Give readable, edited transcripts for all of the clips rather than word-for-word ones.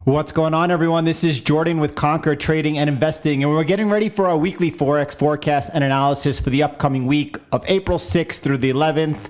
What's going on, everyone? This is Jordan with Conquer Trading and Investing, and we're getting ready for our weekly Forex forecast and analysis for the upcoming week of April 6th through the 11th.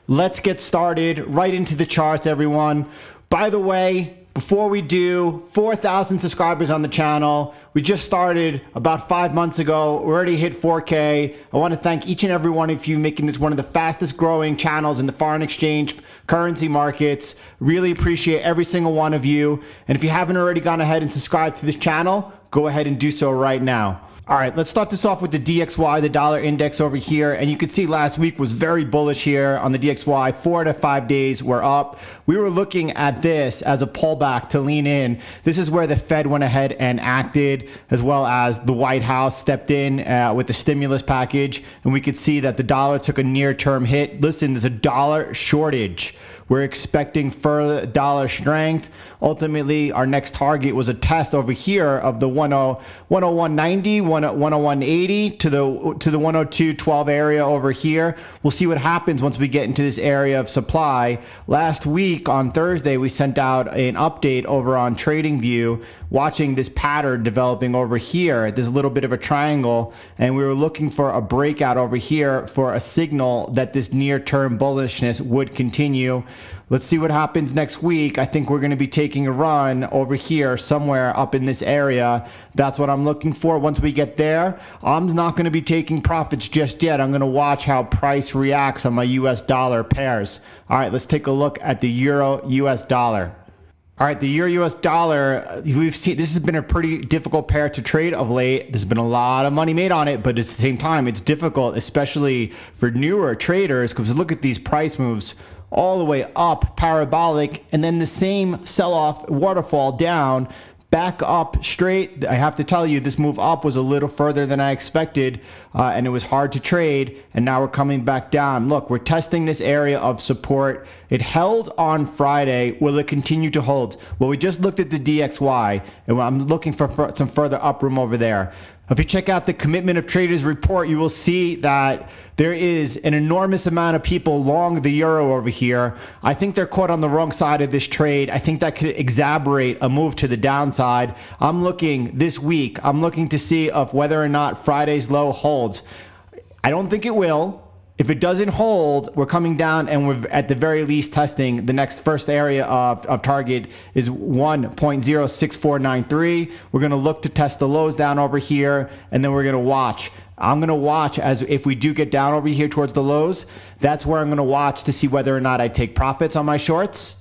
Let's get started right into the charts, everyone. By the way, before we do, 4,000 subscribers on the channel. We just started about 5 months ago. We already hit 4K. I want to thank each and every one of you making this one of the fastest growing channels in the foreign exchange currency markets. Really appreciate every single one of you. And if you haven't already gone ahead and subscribed to this channel, go ahead and do so right now. All right, let's start this off with the DXY, the dollar index over here. And you could see last week was very bullish here on the DXY. 4 to 5 days were up. We were looking at this as a pullback to lean in. This is where the Fed went ahead and acted, as well as the White House stepped in with the stimulus package. And we could see that the dollar took a near-term hit. Listen, there's a dollar shortage. We're expecting further dollar strength. Ultimately, our next target was a test over here of the 101.90, 101.80 to the 102.12 area over here. We'll see what happens once we get into this area of supply. Last week on Thursday, we sent out an update over on TradingView, watching this pattern developing over here. There's a little bit of a triangle, and we were looking for a breakout over here for a signal that this near-term bullishness would continue. Let's see what happens next week. I think we're going to be taking a run over here somewhere up in this area. That's what I'm looking for. Once we get there, I'm not going to be taking profits just yet. I'm going to watch how price reacts on my US dollar pairs. All right, let's take a look at the Euro US dollar. All right, the Euro US dollar, we've seen this has been a pretty difficult pair to trade of late. There's been a lot of money made on it, but at the same time, it's difficult, especially for newer traders, because look at these price moves all the way up, parabolic, and then the same sell-off waterfall down, back up straight. I have to tell you, this move up was a little further than I expected, and it was hard to trade, and now we're coming back down. Look, we're testing this area of support. It held on Friday. Will it continue to hold? Well, we just looked at the DXY, and I'm looking for some further up room over there. If you check out the Commitment of Traders report, you will see that there is an enormous amount of people long the euro over here. I think they're caught on the wrong side of this trade. I think that could exacerbate a move to the downside. I'm looking this week, I'm looking to see of whether or not Friday's low holds. I don't think it will. If it doesn't hold, we're coming down, and we're at the very least testing the next first area of target is 1.06493. We're going to look to test the lows down over here, and then we're going to watch. I'm going to watch as if we do get down over here towards the lows. That's where I'm going to watch to see whether or not I take profits on my shorts,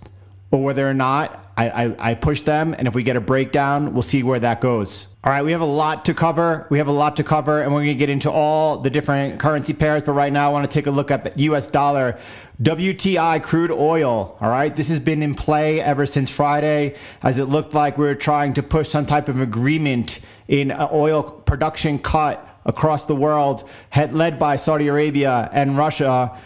or whether or not I push them. And if we get a breakdown, we'll see where that goes. All right, we have a lot to cover. And we're going to get into all the different currency pairs. But right now, I want to take a look at US dollar, WTI Crude Oil. All right, this has been in play ever since Friday, as it looked like we were trying to push some type of agreement in oil production cut across the world, led by Saudi Arabia and Russia,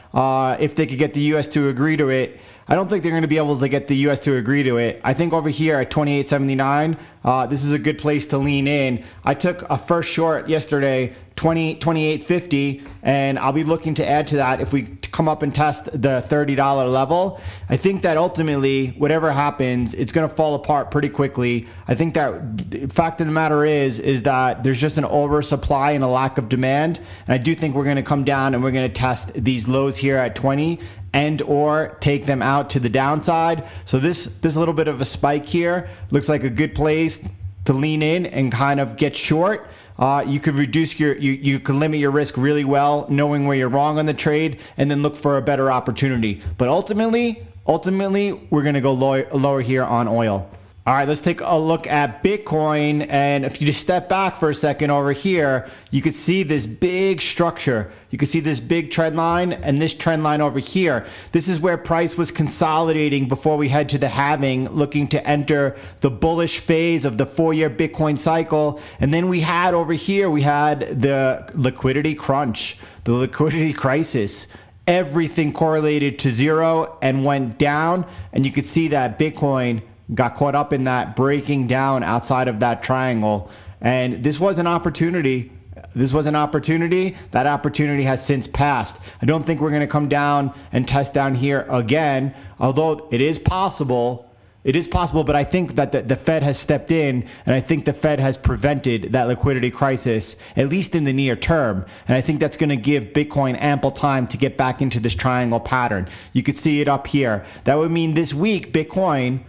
if they could get the US to agree to it. I don't think they're going to be able to get the US to agree to it. I think over here at 28.79, this is a good place to lean in. I took a first short yesterday, 28.50, and I'll be looking to add to that if we come up and test the $30 level. I think that ultimately, whatever happens, it's going to fall apart pretty quickly. I think that the fact of the matter is that there's just an oversupply and a lack of demand. And I do think we're going to come down and we're going to test these lows here at 20 and or take them out to the downside. So this little bit of a spike here looks like a good place to lean in and kind of get short. You could reduce you could limit your risk really well, knowing where you're wrong on the trade, and then look for a better opportunity. But ultimately, we're going to go lower here on oil. All right, let's take a look at Bitcoin. And if you just step back for a second over here, you could see this big structure. You can see this big trend line and this trend line over here. This is where price was consolidating before we head to the halving, looking to enter the bullish phase of the 4-year Bitcoin cycle. And then we had over here, we had the liquidity crunch, the liquidity crisis. Everything correlated to zero and went down. And you could see that Bitcoin got caught up in that breaking down outside of that triangle. And this was an opportunity. That opportunity has since passed. I don't think we're going to come down and test down here again, although it is possible. It is possible, but I think that the Fed has stepped in, and I think the Fed has prevented that liquidity crisis, at least in the near term. And I think that's going to give Bitcoin ample time to get back into this triangle pattern. You could see it up here. That would mean this week, Bitcoin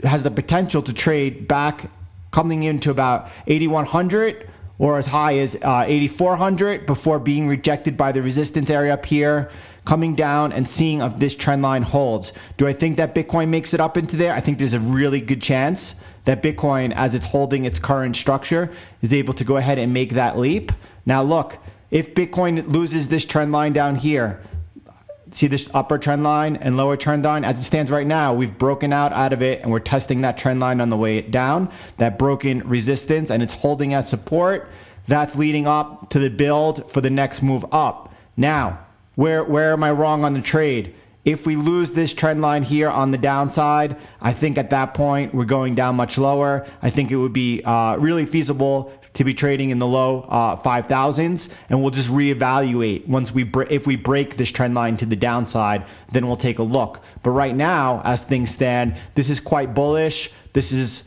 has the potential to trade back, coming into about 8,100 or as high as 8,400 before being rejected by the resistance area up here, coming down and seeing if this trend line holds. Do I think that Bitcoin makes it up into there? I think there's a really good chance that Bitcoin, as it's holding its current structure, is able to go ahead and make that leap. Now look, if Bitcoin loses this trend line down here, see this upper trend line and lower trend line? As it stands right now, we've broken out of it and we're testing that trend line on the way down, that broken resistance, and it's holding as support. That's leading up to the build for the next move up. Now, where am I wrong on the trade? If we lose this trend line here on the downside, I think at that point we're going down much lower. I think it would be really feasible to be trading in the low 5,000s, and we'll just reevaluate once if we break this trend line to the downside, then we'll take a look. But right now, as things stand, this is quite bullish. This is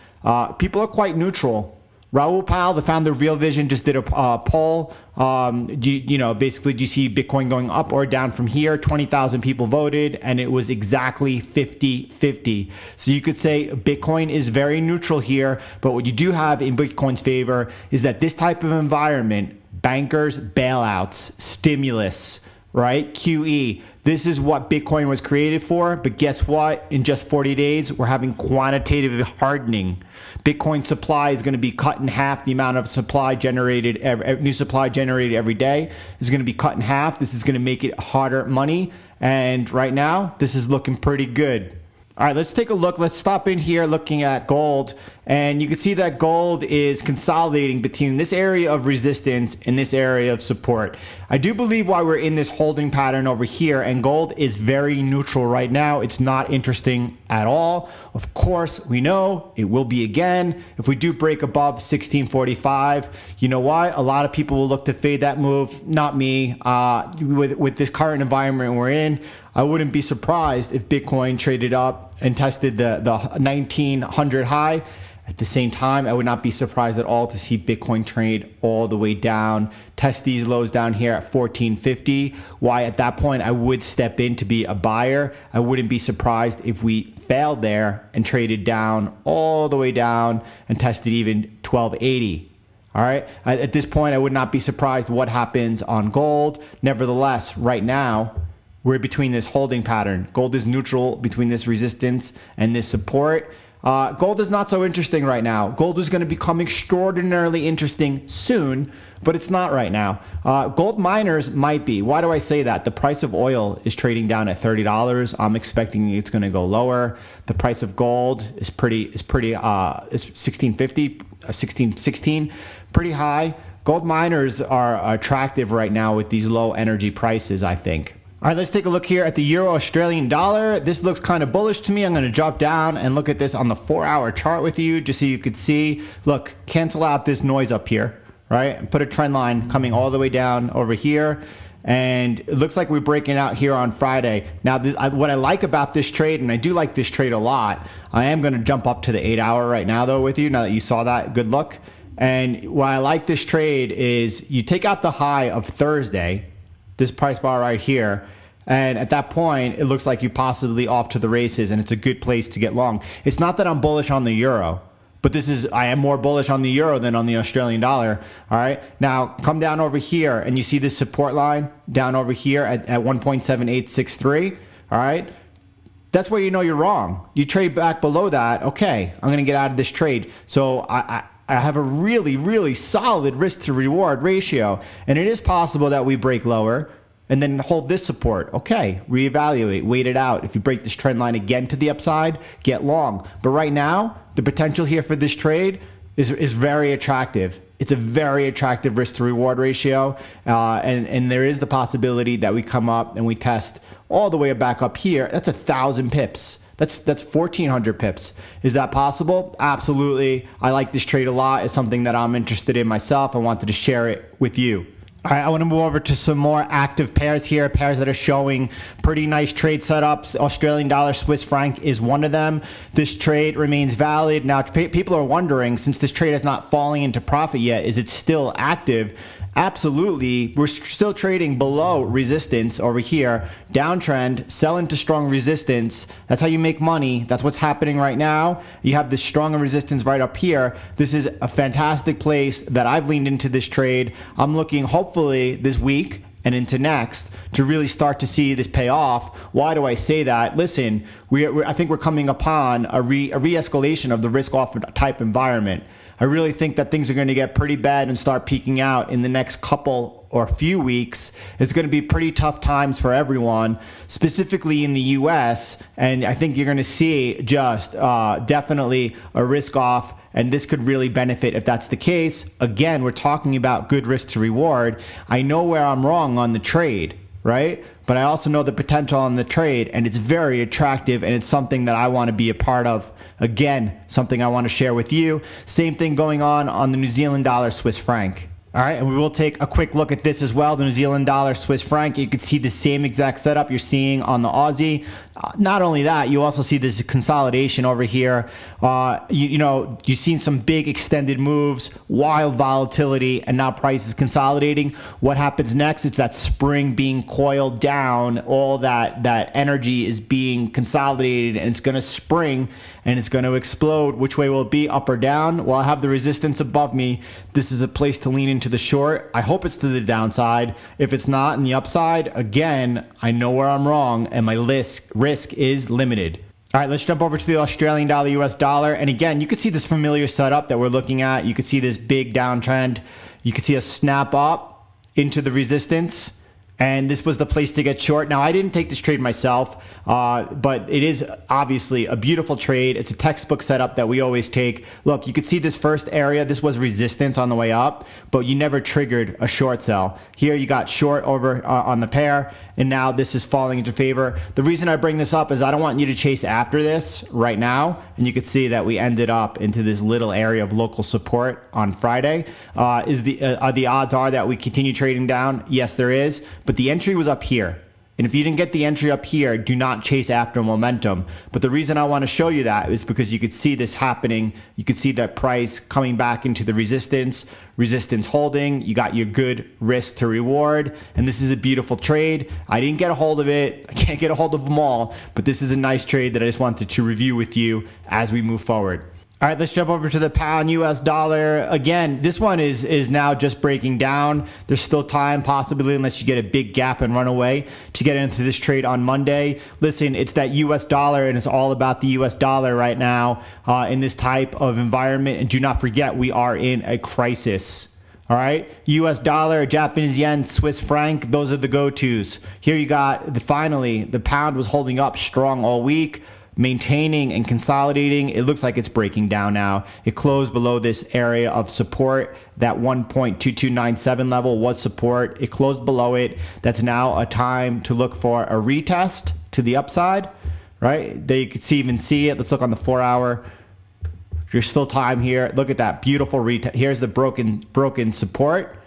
people are quite neutral. Raoul Pal, the founder of Real Vision, just did a poll. Basically, do you see Bitcoin going up or down from here? 20,000 people voted, and it was exactly 50-50. So you could say Bitcoin is very neutral here, but what you do have in Bitcoin's favor is that this type of environment, bankers, bailouts, stimulus, right? QE. This is what Bitcoin was created for, but guess what? In just 40 days, we're having quantitative hardening. Bitcoin supply is going to be cut in half. The amount of supply generated, new supply generated every day is going to be cut in half. This is going to make it harder money. And right now, this is looking pretty good. All right, let's take a look. Let's stop in here looking at gold. And you can see that gold is consolidating between this area of resistance and this area of support. I do believe why we're in this holding pattern over here, and gold is very neutral right now. It's not interesting at all. Of course, we know it will be again. If we do break above 1645, you know why? A lot of people will look to fade that move. Not me. With this current environment we're in, I wouldn't be surprised if Bitcoin traded up and tested the 1900 high. At the same time, I would not be surprised at all to see Bitcoin trade all the way down, test these lows down here at 1450. Why at that point I would step in to be a buyer. I wouldn't be surprised if we failed there and traded down all the way down and tested even 1280. All right. At this point, I would not be surprised what happens on gold. Nevertheless, right now, we're between this holding pattern. Gold is neutral between this resistance and this support. Gold is not so interesting right now. Gold is going to become extraordinarily interesting soon, but it's not right now. Gold miners might be. Why do I say that? The price of oil is trading down at $30. I'm expecting it's going to go lower. The price of gold is pretty 1650, 1616, pretty high. Gold miners are attractive right now with these low energy prices, I think. All right, let's take a look here at the Euro Australian dollar. This looks kind of bullish to me. I'm going to drop down and look at this on the 4-hour chart with you just so you could see. Look, cancel out this noise up here, right? And put a trend line coming all the way down over here. And it looks like we're breaking out here on Friday. Now, what I like about this trade, and I do like this trade a lot, I am going to jump up to the 8-hour right now, though, with you. Now that you saw that, good look. And why I like this trade is you take out the high of Thursday, this price bar right here, and at that point, it looks like you're possibly off to the races, and it's a good place to get long. It's not that I'm bullish on the euro, but I am more bullish on the euro than on the Australian dollar. All right. Now, come down over here, and you see this support line down over here at 1.7863. All right. That's where you know you're wrong. You trade back below that. Okay, I'm going to get out of this trade. So I have a really, really solid risk to reward ratio, and it is possible that we break lower and then hold this support. Okay, reevaluate, wait it out. If you break this trend line again to the upside, get long. But right now, the potential here for this trade is very attractive. It's a very attractive risk to reward ratio. And there is the possibility that we come up and we test all the way back up here. That's 1,000 pips. That's 1,400 pips. Is that possible? Absolutely. I like this trade a lot. It's something that I'm interested in myself. I wanted to share it with you. All right, I want to move over to some more active pairs here, pairs that are showing pretty nice trade setups. Australian dollar, Swiss franc is one of them. This trade remains valid. Now, people are wondering, since this trade is not falling into profit yet, is it still active? Absolutely. We're still trading below resistance over here. Downtrend, sell into strong resistance. That's how you make money. That's what's happening right now. You have this stronger resistance right up here. This is a fantastic place that I've leaned into this trade. I'm looking hopefully this week and into next to really start to see this pay off. Why do I say that? Listen, I think we're coming upon a re-escalation of the risk-off type environment. I really think that things are going to get pretty bad and start peaking out in the next couple or few weeks. It's going to be pretty tough times for everyone, specifically in the US. And I think you're going to see just definitely a risk off. And this could really benefit if that's the case. Again, we're talking about good risk to reward. I know where I'm wrong on the trade, right? But I also know the potential on the trade, and it's very attractive, and it's something that I want to be a part of. Again, something I want to share with you. Same thing going on the New Zealand dollar, Swiss franc. All right, and we will take a quick look at this as well. The New Zealand dollar, Swiss franc, you can see the same exact setup you're seeing on the Aussie. Not only that, you also see this consolidation over here. You've seen some big extended moves, wild volatility, and now price is consolidating. What happens next? It's that spring being coiled down. All that energy is being consolidated, and it's going to spring, and it's going to explode. Which way will it be, up or down? Well, I have the resistance above me. This is a place to lean into the short. I hope it's to the downside. If it's not in the upside, again, I know where I'm wrong, and my risk is limited. All right, let's jump over to the Australian dollar, US dollar. And again, you can see this familiar setup that we're looking at. You can see this big downtrend. You can see a snap up into the resistance. And this was the place to get short. Now, I didn't take this trade myself, but it is obviously a beautiful trade. It's a textbook setup that we always take. Look, you could see this first area. This was resistance on the way up, but you never triggered a short sell. Here you got short over on the pair, and now this is falling into favor. The reason I bring this up is I don't want you to chase after this right now. And you could see that we ended up into this little area of local support on Friday. The odds are that we continue trading down? Yes, there is. But the entry was up here. And if you didn't get the entry up here, do not chase after momentum. But the reason I want to show you that is because you could see this happening. You could see that price coming back into the resistance holding. You got your good risk to reward. And this is a beautiful trade. I didn't get a hold of it. I can't get a hold of them all. But this is a nice trade that I just wanted to review with you as we move forward. All right, let's jump over to the pound US dollar. Again, this one is now just breaking down. There's still time, possibly, unless you get a big gap and run away, to get into this trade on Monday. Listen, it's that US dollar, and it's all about the US dollar right now in this type of environment. And do not forget, we are in a crisis. All right, US dollar, Japanese yen, Swiss franc, those are the go-tos. Here you got, finally, the pound was holding up strong all week, maintaining and consolidating. It looks like it's breaking down now. It closed below this area of support. That 1.2297 level was support. It closed below it. That's now a time to look for a retest to the upside, right? There you can even see it. Let's look on the 4-hour. There's still time here. Look at that beautiful retest. Here's the broken support.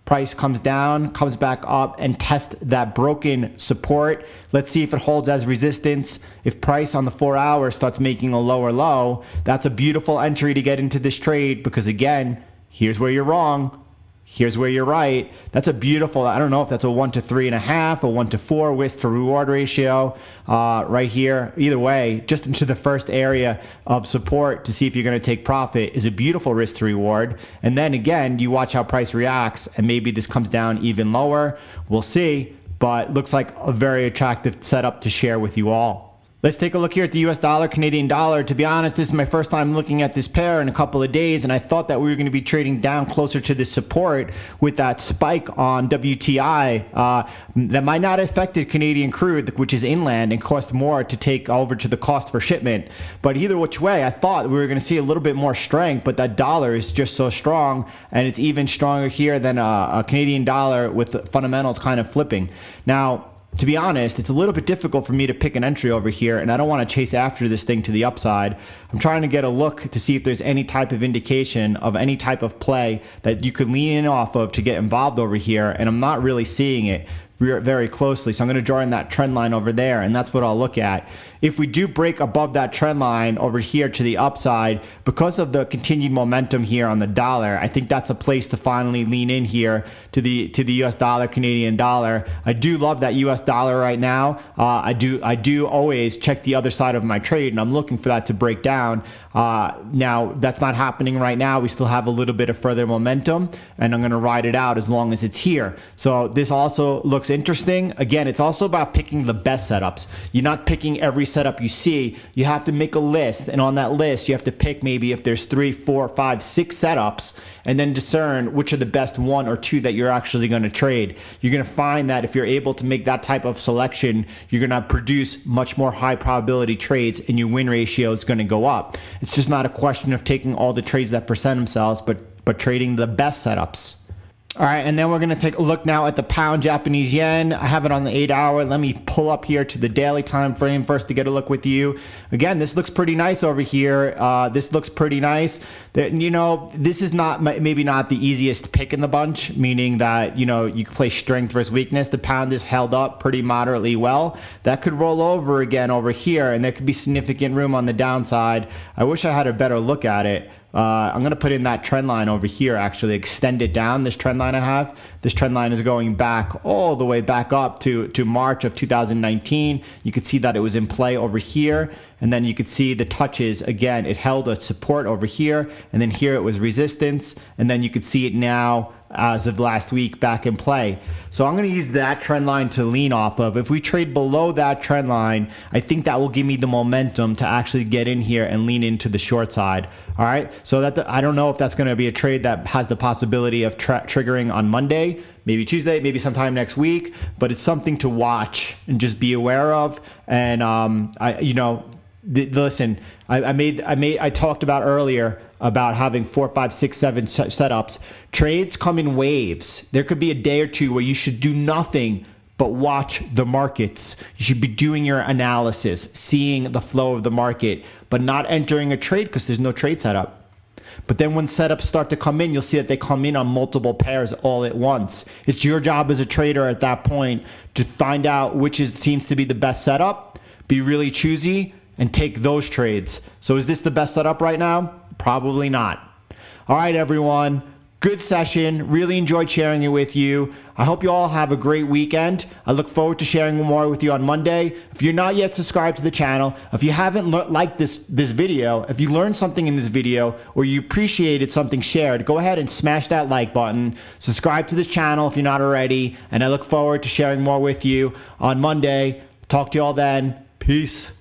Price comes down, comes back up, and test that broken support. Let's see if it holds as resistance. If price on the 4-hour starts making a lower low, that's a beautiful entry to get into this trade, because again, here's where you're wrong. Here's where you're right. That's a beautiful, I don't know if that's a 1 to 3.5, a 1 to 4 risk to reward ratio right here. Either way, just into the first area of support to see if you're going to take profit is a beautiful risk to reward. And then again, you watch how price reacts, and maybe this comes down even lower. We'll see, but looks like a very attractive setup to share with you all. Let's take a look here at the US dollar, Canadian dollar. To be honest, this is my first time looking at this pair in a couple of days, and I thought that we were going to be trading down closer to the support with that spike on WTI that might not have affected Canadian crude, which is inland and cost more to take over to the cost for shipment. But either which way, I thought we were going to see a little bit more strength, but that dollar is just so strong, and it's even stronger here than a Canadian dollar with the fundamentals kind of flipping. Now, to be honest, it's a little bit difficult for me to pick an entry over here, and I don't want to chase after this thing to the upside. I'm trying to get a look to see if there's any type of indication of any type of play that you could lean in off of to get involved over here, and I'm not really seeing it very closely. So I'm going to draw in that trend line over there, and that's what I'll look at. If we do break above that trend line over here to the upside, because of the continued momentum here on the dollar, I think that's a place to finally lean in here to the US dollar, Canadian dollar. I do love that US dollar right now. I do always check the other side of my trade, and I'm looking for that to break down. Now that's not happening right now. We still have a little bit of further momentum, and I'm going to ride it out as long as it's here. So this also looks interesting. Again, it's also about picking the best setups. You're not picking every setup you see. You have to make a list, and on that list you have to pick maybe if there's 3, 4, 5, 6 setups, and then discern which are the best 1 or 2 that you're actually going to trade. You're going to find that if you're able to make that type of selection, you're going to produce much more high probability trades, and your win ratio is going to go up. It's just not a question of taking all the trades that present themselves, but trading the best setups. All right, and then we're going to take a look now at the pound Japanese yen. I have it on the 8-hour. Let me pull up here to the daily time frame first to get a look with you. Again, this looks pretty nice over here. This looks pretty nice. You know, this is maybe not the easiest pick in the bunch, meaning that, you know, you can play strength versus weakness. The pound is held up pretty moderately well. That could roll over again over here, and there could be significant room on the downside. I wish I had a better look at it. I'm going to put in that trend line over here, actually extend it down. This trend line I have, this trend line is going back all the way back up to March of 2019. You could see that it was in play over here. And then you could see the touches again. It held a support over here, and then here it was resistance. And then you could see it now as of last week back in play. So I'm going to use that trend line to lean off of. If we trade below that trend line, I think that will give me the momentum to actually get in here and lean into the short side. All right, so I don't know if that's going to be a trade that has the possibility of triggering on Monday, maybe Tuesday, maybe sometime next week, but it's something to watch and just be aware of. And listen, I talked about earlier about having 4, 5, 6, 7 setups. Trades come in waves. There could be a day or two where you should do nothing but watch the markets. You should be doing your analysis, seeing the flow of the market, but not entering a trade because there's no trade setup. But then when setups start to come in, you'll see that they come in on multiple pairs all at once. It's your job as a trader at that point to find out which seems to be the best setup, be really choosy, and take those trades. So is this the best setup right now? Probably not. All right, everyone. Good session. Really enjoyed sharing it with you. I hope you all have a great weekend. I look forward to sharing more with you on Monday. If you're not yet subscribed to the channel, if you haven't liked this video, if you learned something in this video or you appreciated something shared, go ahead and smash that like button. Subscribe to this channel if you're not already, and I look forward to sharing more with you on Monday. Talk to you all then. Peace.